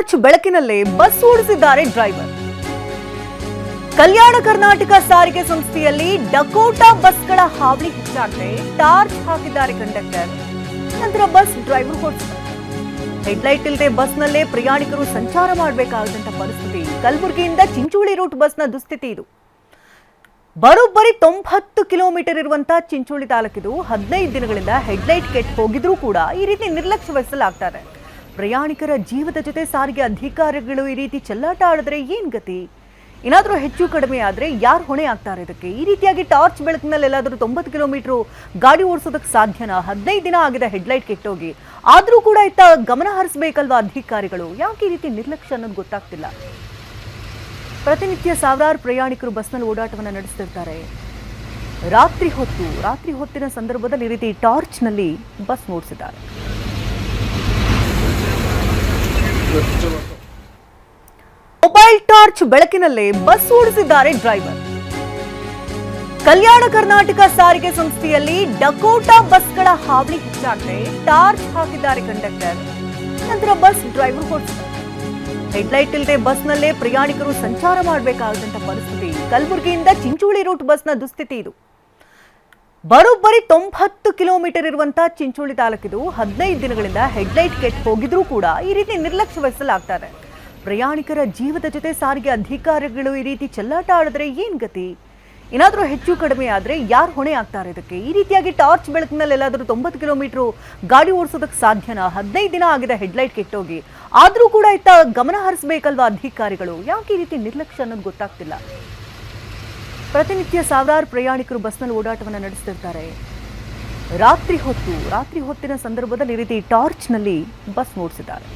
Torch ಬೆಳಕಿನಲ್ಲೇ bus ಓಡಿಸಿದ್ದಾರೆ driver. Kalyana Karnataka ಸಾರಿಗೆ ಸಂಸ್ಥೆಯಲ್ಲಿ ಡಕೋಟಾ ಬಸ್ಗಳ ಹಾವಳಿ ಹೆಚ್ಚಾಗಿದೆ. ಟಾರ್ಚ್ ಹಾಕಿದ್ದಾರೆ ಕಂಡಕ್ಟರ್, ನಂತರ ಬಸ್ ಡ್ರೈವರ್ ಓಡಿಸಿದ್ದಾರೆ. ಹೆಡ್ಲೈಟ್ ಇಲ್ಲದೆ ಬಸ್ನಲ್ಲೇ ಪ್ರಯಾಣಿಕರು ಸಂಚಾರ ಮಾಡಬೇಕಾದಂತ ಪರಿಸ್ಥಿತಿ. ಕಲಬುರಗಿಯಿಂದ ಚಿಂಚೋಳಿ ರೂಟ್ ಬಸ್ನ ದುಸ್ಥಿತಿ ಇದು. ಬರೋಬ್ಬರಿ 90 ಕಿಲೋಮೀಟರ್ ಇರುವಂತಹ ಚಿಂಚೋಳಿ ತಾಲೂಕಿದು. 15 ದಿನಗಳಿಂದ ಹೆಡ್ಲೈಟ್ ಕೆಟ್ಟು ಹೋಗಿದ್ರೂ ಕೂಡ ಈ ರೀತಿ ನಿರ್ಲಕ್ಷ್ಯ ವಹಿಸಲಾಗ್ತಾರೆ. ಪ್ರಯಾಣಿಕರ ಜೀವದ ಜೊತೆ ಸಾರಿಗೆ ಅಧಿಕಾರಿಗಳು ಈ ರೀತಿ ಚೆಲ್ಲಾಟ ಆಡಿದ್ರೆ ಏನ್ ಗತಿ? ಏನಾದರೂ ಹೆಚ್ಚು ಕಡಿಮೆ ಆದ್ರೆ ಯಾರು ಹೊಣೆ ಆಗ್ತಾರೆ ಇದಕ್ಕೆ? ಈ ರೀತಿಯಾಗಿ ಟಾರ್ಚ್ ಬೆಳಕಿನಲ್ಲಿ ಎಲ್ಲಾದರೂ 90 ಕಿಲೋಮೀಟರ್ ಗಾಡಿ ಓಡಿಸೋದಕ್ಕೆ ಸಾಧ್ಯನಾ? 15 ದಿನ ಆಗಿದೆ ಹೆಡ್ಲೈಟ್ ಕೆಟ್ಟೋಗಿ, ಆದ್ರೂ ಕೂಡ ಇತ್ತ ಗಮನ ಹರಿಸಬೇಕಲ್ವಾ ಅಧಿಕಾರಿಗಳು? ಯಾಕೆ ಈ ರೀತಿ ನಿರ್ಲಕ್ಷ್ಯ ಅನ್ನೋದು ಗೊತ್ತಾಗ್ತಿಲ್ಲ. ಪ್ರತಿನಿತ್ಯ ಸಾವಿರಾರು ಪ್ರಯಾಣಿಕರು ಬಸ್ನಲ್ಲಿ ಓಡಾಟವನ್ನು ನಡೆಸ್ತಿರ್ತಾರೆ. ರಾತ್ರಿ ಹೊತ್ತಿನ ಸಂದರ್ಭದಲ್ಲಿ ಈ ರೀತಿ ಟಾರ್ಚ್ನಲ್ಲಿ ಬಸ್ ಓಡಿಸಿದ್ದಾರೆ. ಮೊಬೈಲ್ ಟಾರ್ಚ್ ಬೆಳಕಿನಲ್ಲೇ ಬಸ್ ಓಡಿಸಿದ್ದಾರೆ ಡ್ರೈವರ್. ಕಲ್ಯಾಣ ಕರ್ನಾಟಕ ಸಾರಿಗೆ ಸಂಸ್ಥೆಯಲ್ಲಿ ಡಕೋಟಾ ಬಸ್ಗಳ ಹಾವಳಿ ಹೆಚ್ಚಾಗಿದೆ. ಟಾರ್ಚ್ ಹಾಕಿದ್ದಾರೆ ಕಂಡಕ್ಟರ್, ನಂತರ ಬಸ್ ಡ್ರೈವರ್ ಓಡಿಸಿದ್ದಾರೆ. ಹೆಡ್ಲೈಟ್ ಇಲ್ಲದೆ ಬಸ್ನಲ್ಲೇ ಪ್ರಯಾಣಿಕರು ಸಂಚಾರ ಮಾಡಬೇಕಾದಂತ ಪರಿಸ್ಥಿತಿ. ಕಲಬುರಗಿಯಿಂದ ಚಿಂಚೋಳಿ ರೂಟ್ ಬಸ್ನ ದುಸ್ಥಿತಿ ಇದು. ಬರೋಬ್ಬರಿ 90 ಕಿಲೋಮೀಟರ್ ಇರುವಂತಹ ಚಿಂಚೋಳಿ ತಾಲೂಕಿದು. 15 ದಿನಗಳಿಂದ ಹೆಡ್ಲೈಟ್ ಕೆಟ್ಟು ಹೋಗಿದ್ರೂ ಕೂಡ ಈ ರೀತಿ ನಿರ್ಲಕ್ಷ್ಯ ವಹಿಸಲಾಗ್ತಾರೆ. ಪ್ರಯಾಣಿಕರ ಜೀವದ ಜೊತೆ ಸಾರಿಗೆ ಅಧಿಕಾರಿಗಳು ಈ ರೀತಿ ಚೆಲ್ಲಾಟ ಆಡಿದ್ರೆ ಏನ್ ಗತಿ? ಏನಾದರೂ ಹೆಚ್ಚು ಕಡಿಮೆ ಆದ್ರೆ ಯಾರು ಹೊಣೆ ಆಗ್ತಾರೆ ಇದಕ್ಕೆ? ಈ ರೀತಿಯಾಗಿ ಟಾರ್ಚ್ ಬೆಳಕಿನಲ್ಲಿ ಎಲ್ಲಾದರೂ 90 ಕಿಲೋಮೀಟರ್ ಗಾಡಿ ಓಡಿಸೋದಕ್ಕೆ ಸಾಧ್ಯನಾ? 15 ದಿನ ಆಗಿದೆ ಹೆಡ್ಲೈಟ್ ಕೆಟ್ಟೋಗಿ, ಆದ್ರೂ ಕೂಡ ಇತ್ತ ಗಮನ ಹರಿಸಬೇಕಲ್ವಾ ಅಧಿಕಾರಿಗಳು? ಯಾಕೆ ಈ ರೀತಿ ನಿರ್ಲಕ್ಷ್ಯ ಅನ್ನೋದು ಗೊತ್ತಾಗ್ತಿಲ್ಲ. ಪ್ರತಿನಿತ್ಯ ಸಾವಿರಾರು ಪ್ರಯಾಣಿಕರು ಬಸ್ನಲ್ಲಿ ಓಡಾಟವನ್ನು ನಡೆಸ್ತಿರ್ತಾರೆ. ರಾತ್ರಿ ಹೊತ್ತಿನ ಸಂದರ್ಭದಲ್ಲಿ ಈ ರೀತಿ ಟಾರ್ಚ್ನಲ್ಲಿ ಬಸ್ ಓಡಿಸಿದ್ದಾರೆ.